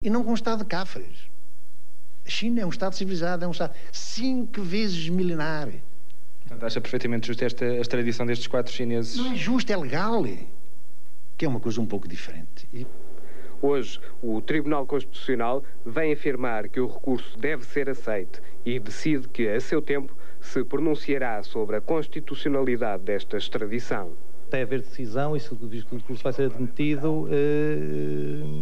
e não com um Estado de cáfaras. A China é um Estado civilizado, é um Estado 5 vezes milenar. Portanto, acha perfeitamente justa a extradição destes 4 chineses? Não é justo, é legal. Que é uma coisa um pouco diferente. Hoje, o Tribunal Constitucional vem afirmar que o recurso deve ser aceito e decide que, a seu tempo, se pronunciará sobre a constitucionalidade desta extradição. Até haver decisão e se o recurso vai ser admitido,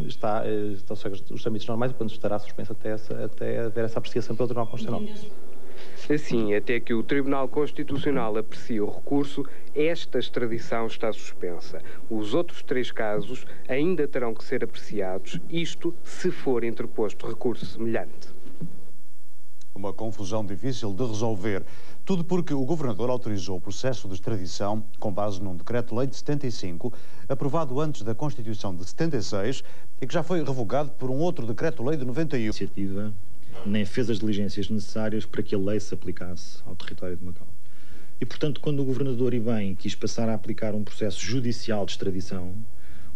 estão os trâmites normais e, portanto, estará suspenso até haver essa apreciação pelo Tribunal Constitucional. Assim, até que o Tribunal Constitucional aprecie o recurso, esta extradição está suspensa. Os outros 3 casos ainda terão que ser apreciados, isto se for interposto recurso semelhante. Uma confusão difícil de resolver. Tudo porque o governador autorizou o processo de extradição com base num decreto-lei de 75, aprovado antes da Constituição de 76 e que já foi revogado por um outro decreto-lei de 91. Iniciativa nem fez as diligências necessárias para que a lei se aplicasse ao território de Macau. E, portanto, quando o governador Ibem quis passar a aplicar um processo judicial de extradição,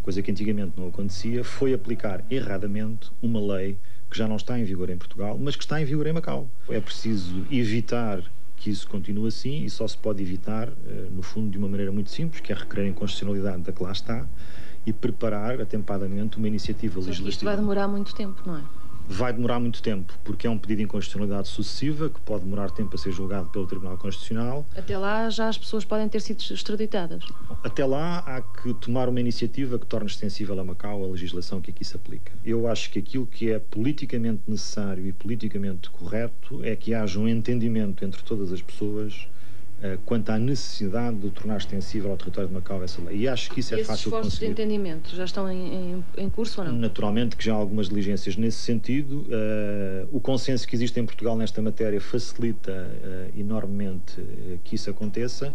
coisa que antigamente não acontecia, foi aplicar erradamente uma lei que já não está em vigor em Portugal, mas que está em vigor em Macau. É preciso evitar que isso continue assim e só se pode evitar, no fundo, de uma maneira muito simples, que é requerer a inconstitucionalidade da que lá está e preparar atempadamente uma iniciativa legislativa. Isto vai demorar muito tempo, não é? Vai demorar muito tempo, porque é um pedido de inconstitucionalidade sucessiva, que pode demorar tempo a ser julgado pelo Tribunal Constitucional. Até lá já as pessoas podem ter sido extraditadas. Até lá há que tomar uma iniciativa que torne extensível a Macau a legislação que aqui se aplica. Eu acho que aquilo que é politicamente necessário e politicamente correto é que haja um entendimento entre todas as pessoas quanto à necessidade de tornar extensível ao território de Macau essa lei. E acho que isso é fácil de conseguir. Esses esforços de entendimento já estão em curso ou não? Naturalmente que já há algumas diligências nesse sentido. O consenso que existe em Portugal nesta matéria facilita enormemente que isso aconteça.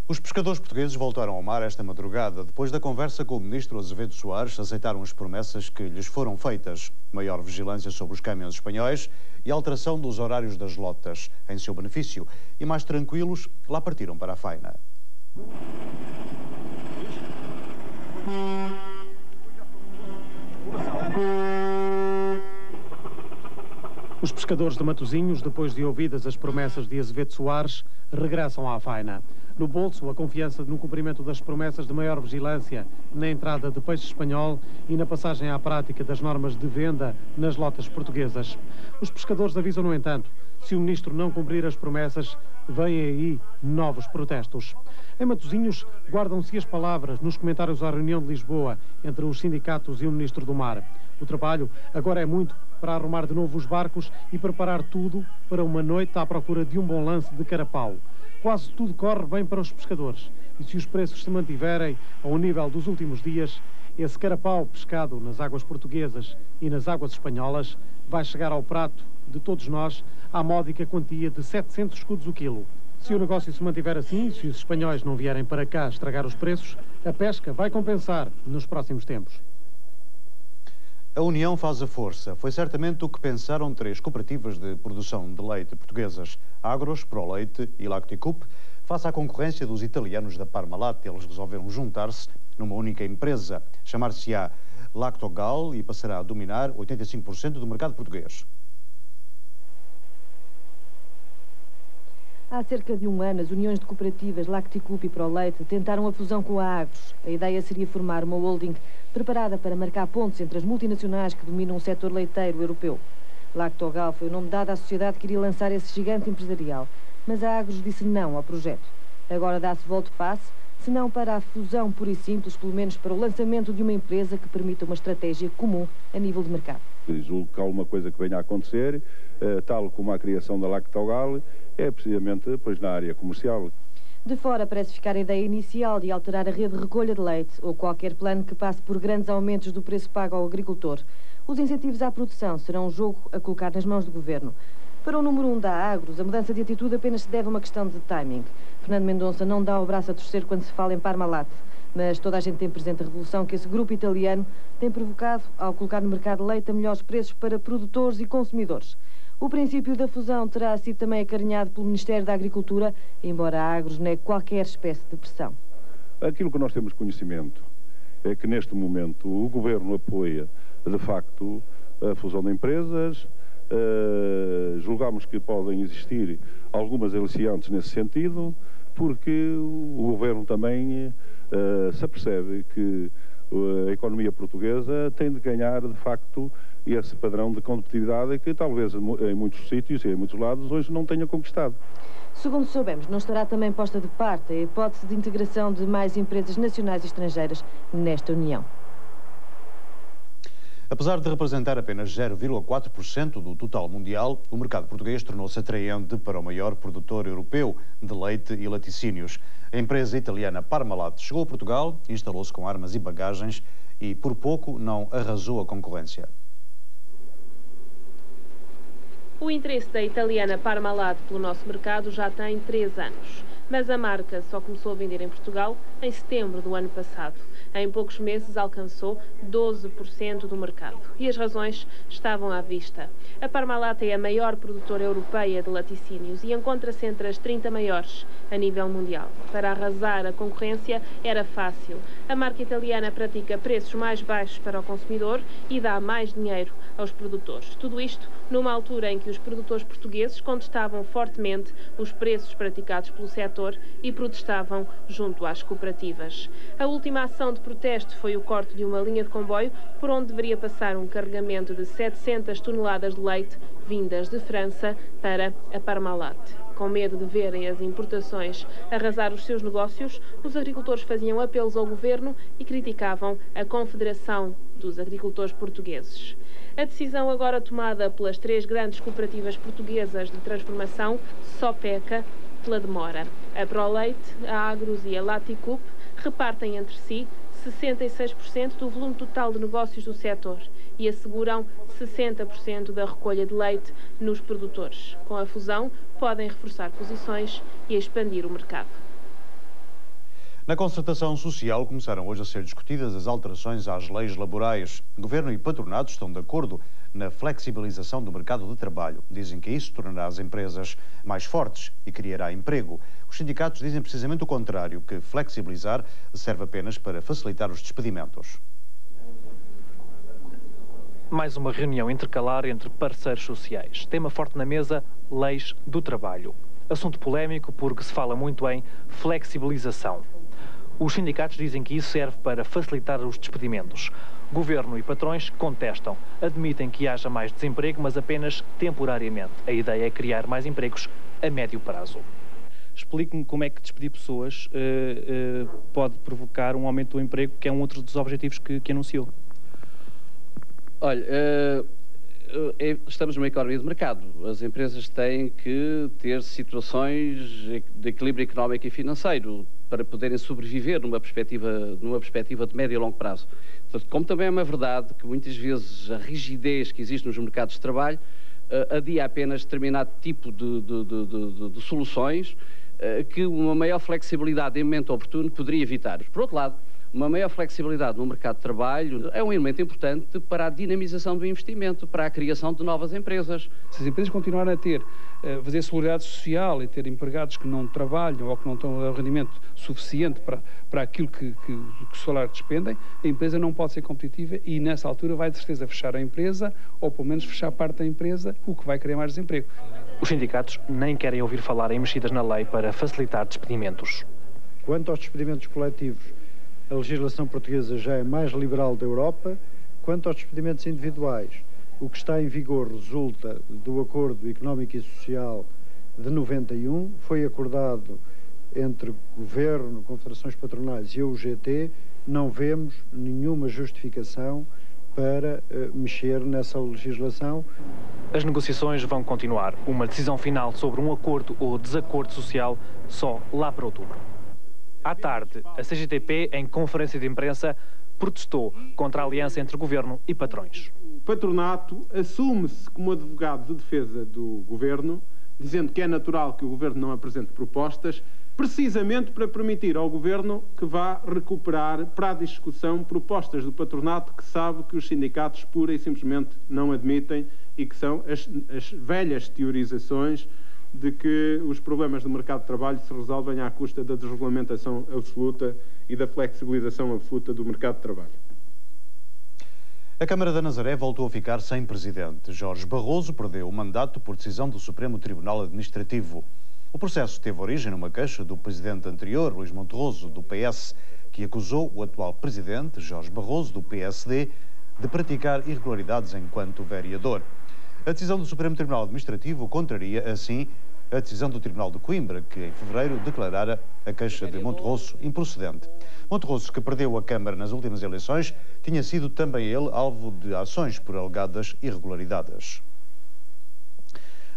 Os pescadores portugueses voltaram ao mar esta madrugada. Depois da conversa com o ministro Azevedo Soares, aceitaram as promessas que lhes foram feitas. Maior vigilância sobre os caminhões espanhóis e alteração dos horários das lotas, em seu benefício. E mais tranquilos, lá partiram para a faina. Os pescadores de Matosinhos, depois de ouvidas as promessas de Azevedo Soares, regressam à faina. No bolso, a confiança no cumprimento das promessas de maior vigilância na entrada de peixe espanhol e na passagem à prática das normas de venda nas lotas portuguesas. Os pescadores avisam, no entanto, se o ministro não cumprir as promessas, vêm aí novos protestos. Em Matosinhos, guardam-se as palavras nos comentários à reunião de Lisboa entre os sindicatos e o ministro do Mar. O trabalho agora é muito para arrumar de novo os barcos e preparar tudo para uma noite à procura de um bom lance de carapau. Quase tudo corre bem para os pescadores e se os preços se mantiverem ao nível dos últimos dias, esse carapau pescado nas águas portuguesas e nas águas espanholas vai chegar ao prato de todos nós à módica quantia de 700 escudos o quilo. Se o negócio se mantiver assim e se os espanhóis não vierem para cá estragar os preços, a pesca vai compensar nos próximos tempos. A união faz a força. Foi certamente o que pensaram 3 cooperativas de produção de leite portuguesas, Agros, Proleite e Lacticup, face à concorrência dos italianos da Parmalat. Eles resolveram juntar-se numa única empresa, chamar-se-á Lactogal e passará a dominar 85% do mercado português. Há cerca de um ano, as uniões de cooperativas Lacticup e Proleite tentaram a fusão com a Agros. A ideia seria formar uma holding preparada para marcar pontos entre as multinacionais que dominam o setor leiteiro europeu. Lactogal foi o nome dado à sociedade que iria lançar esse gigante empresarial, mas a Agros disse não ao projeto. Agora dá-se volte-passe, se não para a fusão pura e simples, pelo menos para o lançamento de uma empresa que permita uma estratégia comum a nível de mercado. Julgo que há uma coisa que venha a acontecer, tal como a criação da Lactogal, é precisamente pois, na área comercial. De fora parece ficar a ideia inicial de alterar a rede de recolha de leite ou qualquer plano que passe por grandes aumentos do preço pago ao agricultor. Os incentivos à produção serão um jogo a colocar nas mãos do governo. Para o número 1 da Agros, a mudança de atitude apenas se deve a uma questão de timing. Fernando Mendonça não dá o braço a torcer quando se fala em Parmalat, mas toda a gente tem presente a revolução que esse grupo italiano tem provocado ao colocar no mercado leite a melhores preços para produtores e consumidores. O princípio da fusão terá sido também acarinhado pelo Ministério da Agricultura, embora a Agros negue qualquer espécie de pressão. Aquilo que nós temos conhecimento é que neste momento o Governo apoia, de facto, a fusão de empresas. Julgamos que podem existir algumas aliciantes nesse sentido, porque o Governo também se apercebe que a economia portuguesa tem de ganhar, de facto, esse padrão de competitividade que talvez em muitos sítios e em muitos lados hoje não tenha conquistado. Segundo soubemos, não estará também posta de parte a hipótese de integração de mais empresas nacionais e estrangeiras nesta União. Apesar de representar apenas 0,4% do total mundial, o mercado português tornou-se atraente para o maior produtor europeu de leite e laticínios. A empresa italiana Parmalat chegou a Portugal, instalou-se com armas e bagagens e, por pouco, não arrasou a concorrência. O interesse da italiana Parmalat pelo nosso mercado já tem 3 anos, mas a marca só começou a vender em Portugal em setembro do ano passado. Em poucos meses alcançou 12% do mercado. E as razões estavam à vista. A Parmalat é a maior produtora europeia de laticínios e encontra-se entre as 30 maiores a nível mundial. Para arrasar a concorrência era fácil. A marca italiana pratica preços mais baixos para o consumidor e dá mais dinheiro aos produtores. Tudo isto numa altura em que os produtores portugueses contestavam fortemente os preços praticados pelo setor e protestavam junto às cooperativas. A última ação de protesto foi o corte de uma linha de comboio por onde deveria passar um carregamento de 700 toneladas de leite vindas de França para a Parmalat. Com medo de verem as importações arrasar os seus negócios, os agricultores faziam apelos ao governo e criticavam a Confederação dos Agricultores Portugueses. A decisão agora tomada pelas 3 grandes cooperativas portuguesas de transformação só peca pela demora. A ProLeite, a Agros e a Laticup repartem entre si 66% do volume total de negócios do setor e asseguram 60% da recolha de leite nos produtores. Com a fusão, podem reforçar posições e expandir o mercado. Na concertação social começaram hoje a ser discutidas as alterações às leis laborais. Governo e patronato estão de acordo na flexibilização do mercado de trabalho. Dizem que isso tornará as empresas mais fortes e criará emprego. Os sindicatos dizem precisamente o contrário, que flexibilizar serve apenas para facilitar os despedimentos. Mais uma reunião intercalar entre parceiros sociais. Tema forte na mesa, leis do trabalho. Assunto polémico porque se fala muito em flexibilização. Os sindicatos dizem que isso serve para facilitar os despedimentos. Governo e patrões contestam. Admitem que haja mais desemprego, mas apenas temporariamente. A ideia é criar mais empregos a médio prazo. Explique-me como é que despedir pessoas pode provocar um aumento do emprego, que é um outro dos objetivos que anunciou. Olha, estamos numa economia de mercado. As empresas têm que ter situações de equilíbrio económico e financeiro para poderem sobreviver numa perspectiva de médio e longo prazo. Portanto, como também é uma verdade que muitas vezes a rigidez que existe nos mercados de trabalho adia apenas determinado tipo de soluções que uma maior flexibilidade em momento oportuno poderia evitar. Por outro lado, uma maior flexibilidade no mercado de trabalho é um elemento importante para a dinamização do investimento, para a criação de novas empresas. Se as empresas continuarem a fazer solidariedade social e ter empregados que não trabalham ou que não estão a dar rendimento suficiente para aquilo que os salários despendem, a empresa não pode ser competitiva e nessa altura vai de certeza fechar a empresa ou pelo menos fechar parte da empresa, o que vai criar mais desemprego. Os sindicatos nem querem ouvir falar em mexidas na lei para facilitar despedimentos. Quanto aos despedimentos coletivos, a legislação portuguesa já é mais liberal da Europa. Quanto aos despedimentos individuais, o que está em vigor resulta do Acordo Económico e Social de 91, foi acordado entre Governo, Confederações Patronais e a UGT. Não vemos nenhuma justificação para mexer nessa legislação. As negociações vão continuar. Uma decisão final sobre um acordo ou desacordo social só lá para outubro. À tarde, a CGTP, em conferência de imprensa, protestou contra a aliança entre governo e patrões. O patronato assume-se como advogado de defesa do governo, dizendo que é natural que o governo não apresente propostas, precisamente para permitir ao governo que vá recuperar para a discussão propostas do patronato que sabe que os sindicatos pura e simplesmente não admitem e que são as velhas teorizações de que os problemas do mercado de trabalho se resolvem à custa da desregulamentação absoluta e da flexibilização absoluta do mercado de trabalho. A Câmara da Nazaré voltou a ficar sem presidente. Jorge Barroso perdeu o mandato por decisão do Supremo Tribunal Administrativo. O processo teve origem numa queixa do presidente anterior, Luís Monterroso, do PS, que acusou o atual presidente, Jorge Barroso, do PSD, de praticar irregularidades enquanto vereador. A decisão do Supremo Tribunal Administrativo contraria, assim, a decisão do Tribunal de Coimbra, que em fevereiro declarara a queixa de Monterroso improcedente. Monterroso, que perdeu a Câmara nas últimas eleições, tinha sido também ele alvo de ações por alegadas irregularidades.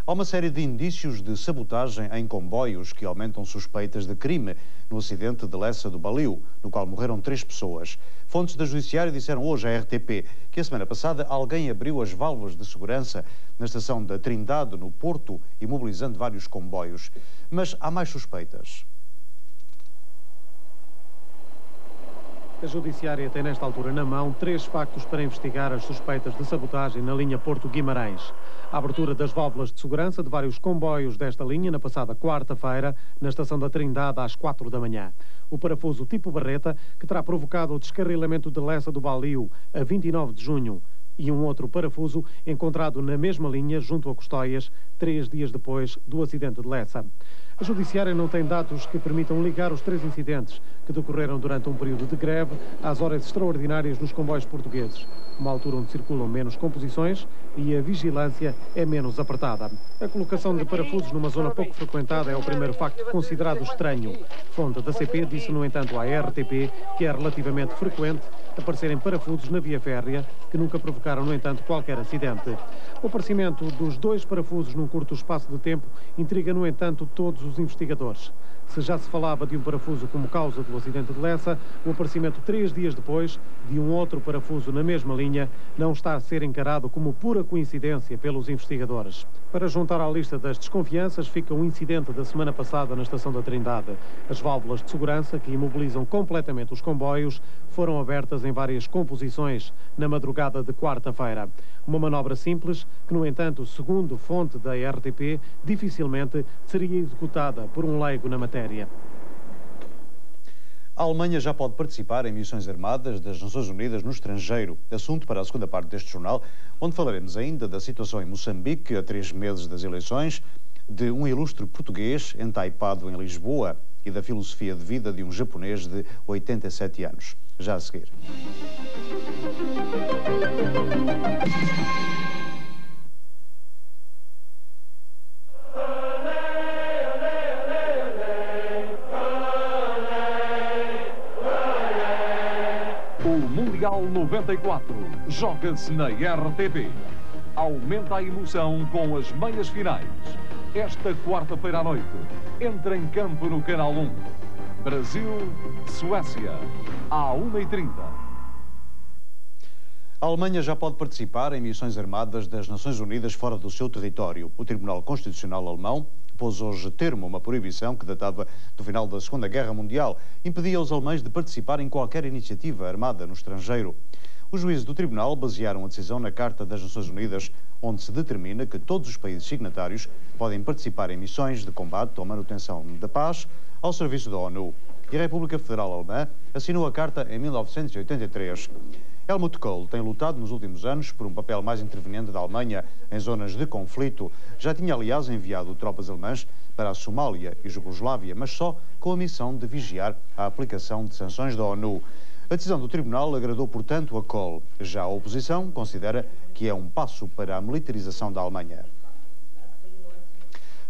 Há uma série de indícios de sabotagem em comboios que aumentam suspeitas de crime no acidente de Lessa do Baliu, no qual morreram 3 pessoas. Fontes da Judiciária disseram hoje à RTP que a semana passada alguém abriu as válvulas de segurança na estação da Trindade, no Porto, imobilizando vários comboios. Mas há mais suspeitas. A Judiciária tem nesta altura na mão 3 factos para investigar as suspeitas de sabotagem na linha Porto-Guimarães. A abertura das válvulas de segurança de vários comboios desta linha na passada quarta-feira, na estação da Trindade, às 4 da manhã. O parafuso tipo barreta, que terá provocado o descarrilamento de Lessa do Baliu a 29 de junho. E um outro parafuso encontrado na mesma linha, junto a Custóias, 3 dias depois do acidente de Lessa. A Judiciária não tem dados que permitam ligar os 3 incidentes que decorreram durante um período de greve às horas extraordinárias nos comboios portugueses, uma altura onde circulam menos composições e a vigilância é menos apertada. A colocação de parafusos numa zona pouco frequentada é o primeiro facto considerado estranho. Fonte da CP disse, no entanto, à RTP que é relativamente frequente aparecerem parafusos na via férrea que nunca provocaram, no entanto, qualquer acidente. O aparecimento dos 2 parafusos num curto espaço de tempo intriga, no entanto, todos os investigadores. Se já se falava de um parafuso como causa do acidente de Lessa, o aparecimento 3 dias depois de um outro parafuso na mesma linha não está a ser encarado como pura coincidência pelos investigadores. Para juntar à lista das desconfianças fica um incidente da semana passada na estação da Trindade. As válvulas de segurança, que imobilizam completamente os comboios, foram abertas em várias composições na madrugada de quarta-feira. Uma manobra simples que, no entanto, segundo fonte da RTP, dificilmente seria executada por um leigo na matéria. A Alemanha já pode participar em missões armadas das Nações Unidas no estrangeiro. Assunto para a segunda parte deste jornal, onde falaremos ainda da situação em Moçambique, a 3 meses das eleições, de um ilustre português entaipado em Lisboa e da filosofia de vida de um japonês de 87 anos. Já a seguir. O Mundial 94 joga-se na RTP. Aumenta a emoção com as meias finais. Esta quarta-feira à noite, entra em campo no Canal 1. Brasil-Suécia, à 1h30. A Alemanha já pode participar em missões armadas das Nações Unidas fora do seu território. O Tribunal Constitucional alemão pôs hoje termo a uma proibição que datava do final da Segunda Guerra Mundial, impedia os alemães de participar em qualquer iniciativa armada no estrangeiro. Os juízes do Tribunal basearam a decisão na Carta das Nações Unidas, onde se determina que todos os países signatários podem participar em missões de combate ou manutenção da paz ao serviço da ONU. E a República Federal Alemã assinou a Carta em 1983. Helmut Kohl tem lutado nos últimos anos por um papel mais interveniente da Alemanha em zonas de conflito. Já tinha, aliás, enviado tropas alemãs para a Somália e Jugoslávia, mas só com a missão de vigiar a aplicação de sanções da ONU. A decisão do Tribunal agradou, portanto, a Kohl. Já a oposição considera que é um passo para a militarização da Alemanha.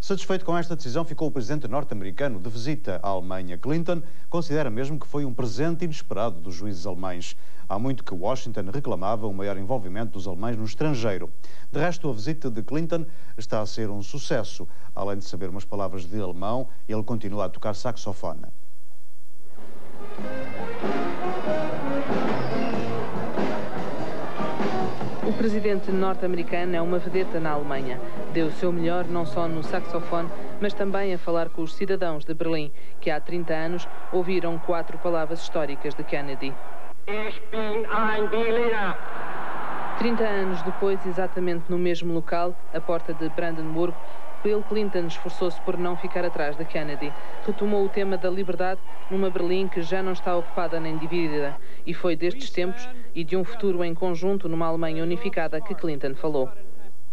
Satisfeito com esta decisão, ficou o presidente norte-americano de visita à Alemanha. Clinton considera mesmo que foi um presente inesperado dos juízes alemães. Há muito que Washington reclamava um maior envolvimento dos alemães no estrangeiro. De resto, a visita de Clinton está a ser um sucesso. Além de saber umas palavras de alemão, ele continua a tocar saxofone. O presidente norte-americano é uma vedeta na Alemanha. Deu o seu melhor não só no saxofone, mas também a falar com os cidadãos de Berlim, que há 30 anos ouviram 4 palavras históricas de Kennedy. 30 anos depois, exatamente no mesmo local, a porta de Brandenburgo, Bill Clinton esforçou-se por não ficar atrás de Kennedy. Retomou o tema da liberdade numa Berlim que já não está ocupada nem dividida. E foi destes tempos e de um futuro em conjunto numa Alemanha unificada que Clinton falou.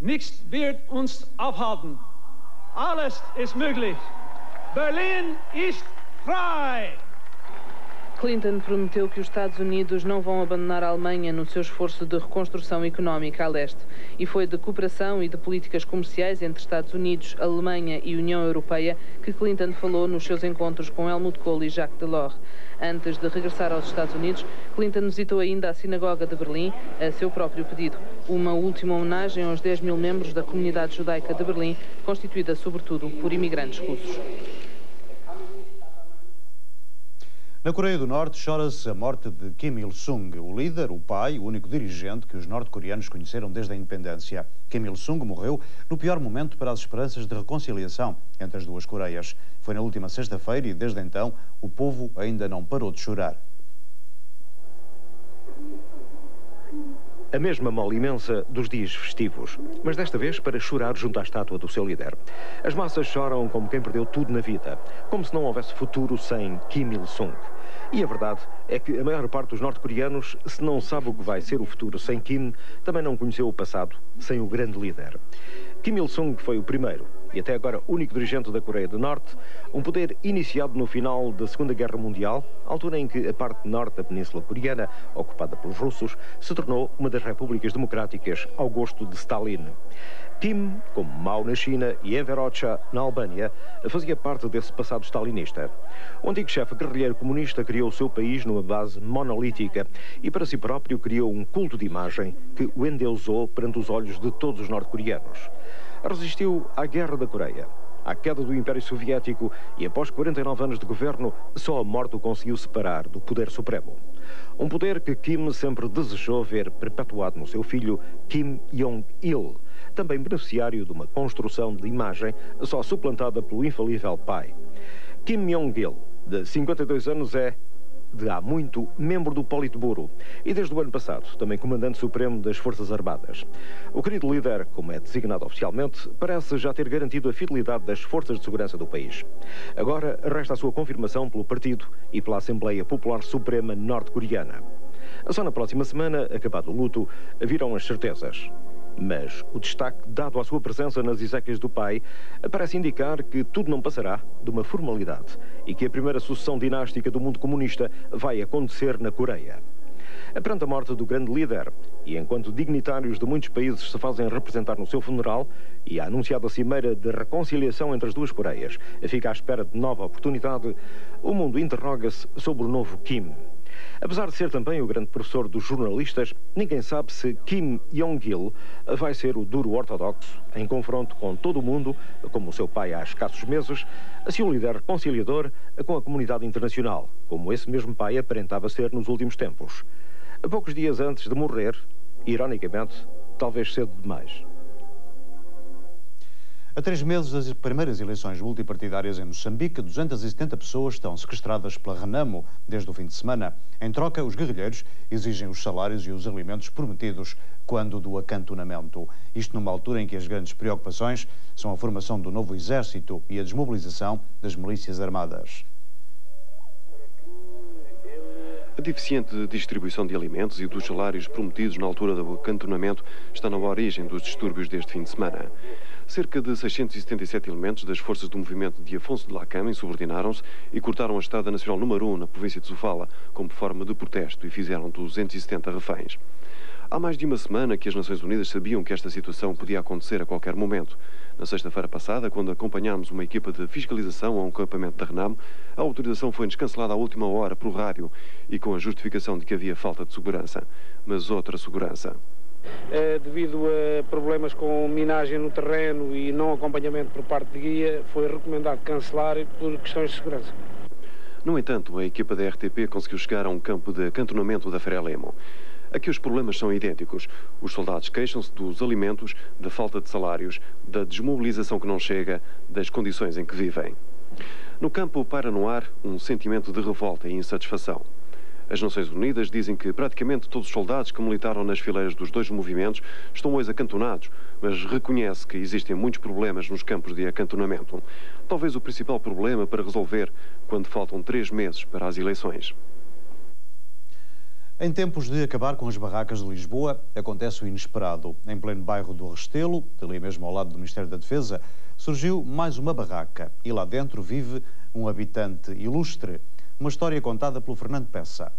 Nichts wird uns aufhalten. Alles ist möglich. Berlin ist frei. Clinton prometeu que os Estados Unidos não vão abandonar a Alemanha no seu esforço de reconstrução económica a leste. E foi de cooperação e de políticas comerciais entre Estados Unidos, Alemanha e União Europeia que Clinton falou nos seus encontros com Helmut Kohl e Jacques Delors. Antes de regressar aos Estados Unidos, Clinton visitou ainda a Sinagoga de Berlim, a seu próprio pedido. Uma última homenagem aos 10 mil membros da comunidade judaica de Berlim, constituída sobretudo por imigrantes russos. Na Coreia do Norte chora-se a morte de Kim Il-sung, o líder, o pai, o único dirigente que os norte-coreanos conheceram desde a independência. Kim Il-sung morreu no pior momento para as esperanças de reconciliação entre as duas Coreias. Foi na última sexta-feira e, desde então, o povo ainda não parou de chorar. A mesma mole imensa dos dias festivos, mas desta vez para chorar junto à estátua do seu líder. As massas choram como quem perdeu tudo na vida, como se não houvesse futuro sem Kim Il-sung. E a verdade é que a maior parte dos norte-coreanos, se não sabe o que vai ser o futuro sem Kim, também não conheceu o passado sem o grande líder. Kim Il-sung foi o primeiro e até agora único dirigente da Coreia do Norte, um poder iniciado no final da Segunda Guerra Mundial, altura em que a parte norte da Península Coreana, ocupada pelos russos, se tornou uma das repúblicas democráticas ao gosto de Stalin. Kim, como Mao na China e Enver Hoxha na Albânia, fazia parte desse passado stalinista. O antigo chefe guerrilheiro comunista criou o seu país numa base monolítica e para si próprio criou um culto de imagem que o endeusou perante os olhos de todos os norte-coreanos. Resistiu à Guerra da Coreia, à queda do Império Soviético e após 49 anos de governo, só a morte o conseguiu separar do poder supremo. Um poder que Kim sempre desejou ver perpetuado no seu filho Kim Jong-il, também beneficiário de uma construção de imagem só suplantada pelo infalível pai. Kim Jong-il, de 52 anos, é, de há muito, membro do Politburo e desde o ano passado também comandante supremo das Forças Armadas. O querido líder, como é designado oficialmente, parece já ter garantido a fidelidade das forças de segurança do país. Agora resta a sua confirmação pelo partido e pela Assembleia Popular Suprema norte-coreana. Só na próxima semana, acabado o luto, virão as certezas. Mas o destaque dado à sua presença nas exéquias do pai parece indicar que tudo não passará de uma formalidade e que a primeira sucessão dinástica do mundo comunista vai acontecer na Coreia. Perante a morte do grande líder, e enquanto dignitários de muitos países se fazem representar no seu funeral, e a anunciada cimeira de reconciliação entre as duas Coreias fica à espera de nova oportunidade, o mundo interroga-se sobre o novo Kim. Apesar de ser também o grande professor dos jornalistas, ninguém sabe se Kim Jong-il vai ser o duro ortodoxo em confronto com todo o mundo, como o seu pai há escassos meses, se o líder reconciliador com a comunidade internacional, como esse mesmo pai aparentava ser nos últimos tempos. Poucos dias antes de morrer, ironicamente, talvez cedo demais. A 3 meses das primeiras eleições multipartidárias em Moçambique, 270 pessoas estão sequestradas pela Renamo desde o fim de semana. Em troca, os guerrilheiros exigem os salários e os alimentos prometidos quando do acantonamento. Isto numa altura em que as grandes preocupações são a formação do novo exército e a desmobilização das milícias armadas. A deficiente distribuição de alimentos e dos salários prometidos na altura do acantonamento está na origem dos distúrbios deste fim de semana. Cerca de 677 elementos das forças do movimento de Afonso de Lacama insubordinaram-se e cortaram a Estrada Nacional número 1 na província de Sofala como forma de protesto e fizeram 270 reféns. Há mais de uma semana que as Nações Unidas sabiam que esta situação podia acontecer a qualquer momento. Na sexta-feira passada, quando acompanhámos uma equipa de fiscalização a um acampamento da Renamo, a autorização foi-nos cancelada à última hora por rádio e com a justificação de que havia falta de segurança. Mas outra segurança. Devido a problemas com minagem no terreno e não acompanhamento por parte de guia, foi recomendado cancelar por questões de segurança. No entanto, a equipa da RTP conseguiu chegar a um campo de acantonamento da Frelimo. Aqui os problemas são idênticos. Os soldados queixam-se dos alimentos, da falta de salários, da desmobilização que não chega, das condições em que vivem. No campo paira no ar um sentimento de revolta e insatisfação. As Nações Unidas dizem que praticamente todos os soldados que militaram nas fileiras dos dois movimentos estão hoje acantonados, mas reconhece que existem muitos problemas nos campos de acantonamento. Talvez o principal problema para resolver quando faltam 3 meses para as eleições. Em tempos de acabar com as barracas de Lisboa, acontece o inesperado. Em pleno bairro do Restelo, ali mesmo ao lado do Ministério da Defesa, surgiu mais uma barraca e lá dentro vive um habitante ilustre. Uma história contada pelo Fernando Peça.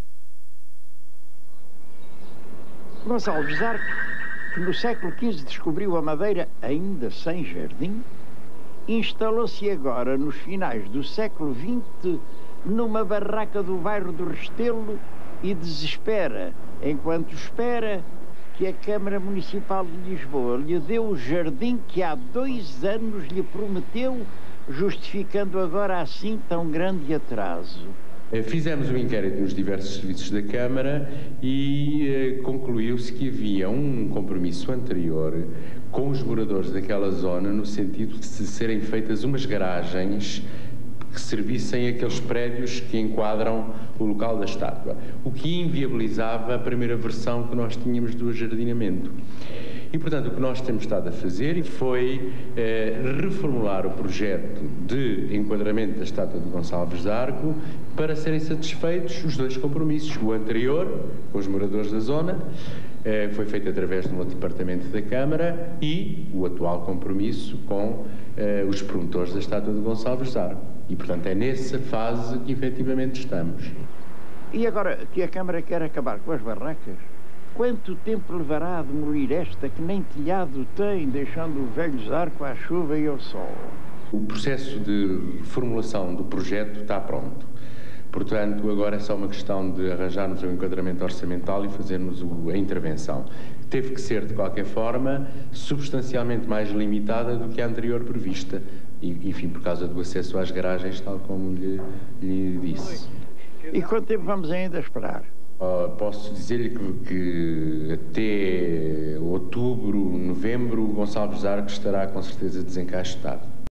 Gonçalves Zarco, que no século XV descobriu a Madeira ainda sem jardim, instalou-se agora, nos finais do século XX, numa barraca do bairro do Restelo e desespera, enquanto espera, que a Câmara Municipal de Lisboa lhe deu o jardim que há 2 anos lhe prometeu, justificando agora assim tão grande atraso. Fizemos um inquérito nos diversos serviços da Câmara e concluiu-se que havia um compromisso anterior com os moradores daquela zona no sentido de serem feitas umas garagens que servissem aqueles prédios que enquadram o local da estátua, o que inviabilizava a primeira versão que nós tínhamos do ajardinamento. E, portanto, o que nós temos estado a fazer foi reformular o projeto de enquadramento da estátua de Gonçalves Zarco para serem satisfeitos os 2 compromissos. O anterior, com os moradores da zona, foi feito através de um departamento da Câmara, e o atual compromisso com os promotores da estátua de Gonçalves Zarco. E, portanto, é nessa fase que efetivamente estamos. E agora que a Câmara quer acabar com as barracas, quanto tempo levará a demolir esta que nem telhado tem, deixando o velho Zarco à chuva e ao sol? O processo de reformulação do projeto está pronto. Portanto, agora é só uma questão de arranjarmos um enquadramento orçamental e fazermos a intervenção. Teve que ser, de qualquer forma, substancialmente mais limitada do que a anterior prevista. E, enfim, por causa do acesso às garagens, tal como lhe disse. E quanto tempo vamos ainda esperar? Posso dizer-lhe que até outubro, novembro, o Gonçalves Zarco estará com certeza desencaixotado.